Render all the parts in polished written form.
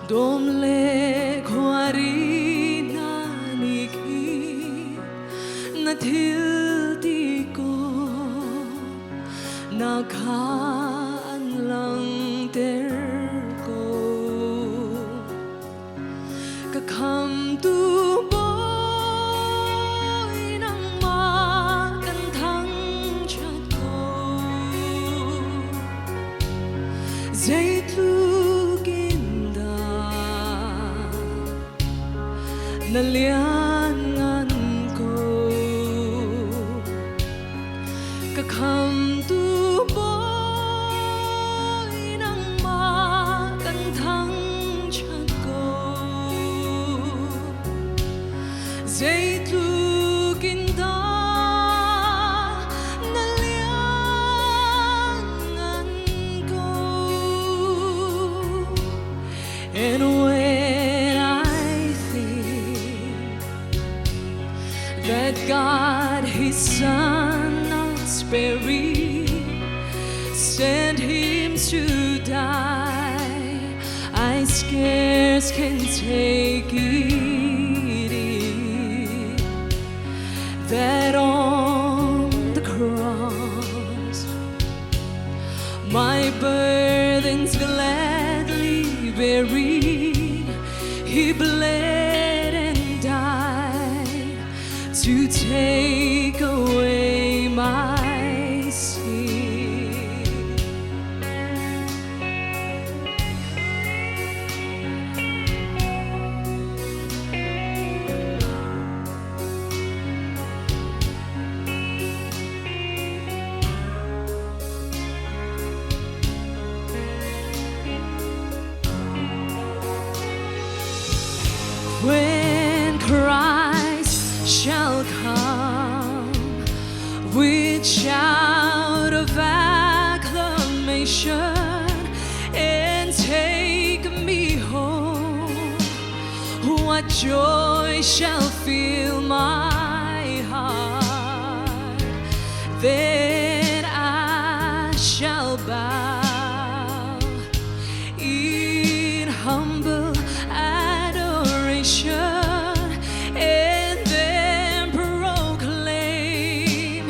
Domle khwari naniki na thilti ko na khaan lang ter ko ka kham tu boy nang ma kan thang chat ko dây tu na lian ngan ko ka kham tu boy nang ma kan thang chat ko dây tu kin da na lian ngan ko and that God, His Son, not sparing, sent Him to die. I scarce can take it in, that on the cross my burdens gladly bearing, He bled and died to take away my sin. When Christ shall come with shout of acclamation and take me home, what joy shall fill my heart? Then I shall bow in humble adoration and then proclaim,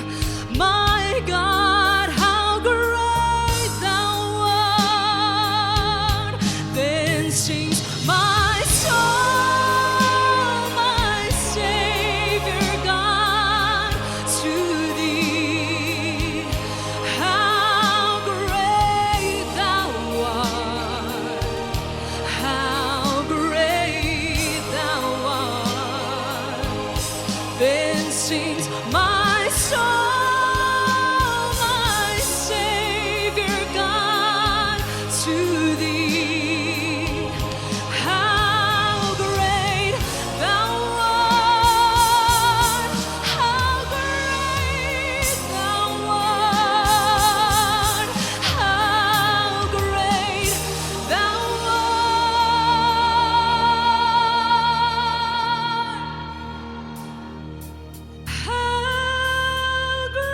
my God, how great Thou art. Then sings my soul, my Savior God, to Thee. How great Thou art, how great Thou art. Then sings my soul, my Savior God, to Thee. How great Thou art, how great Thou art, how great Thou art. How great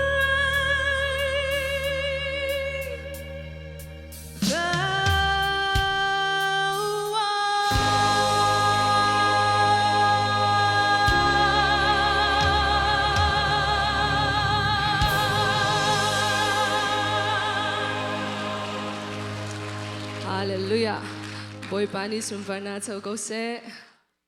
Thou art. Hallelujah. Boy pani sumvarna tau ko se.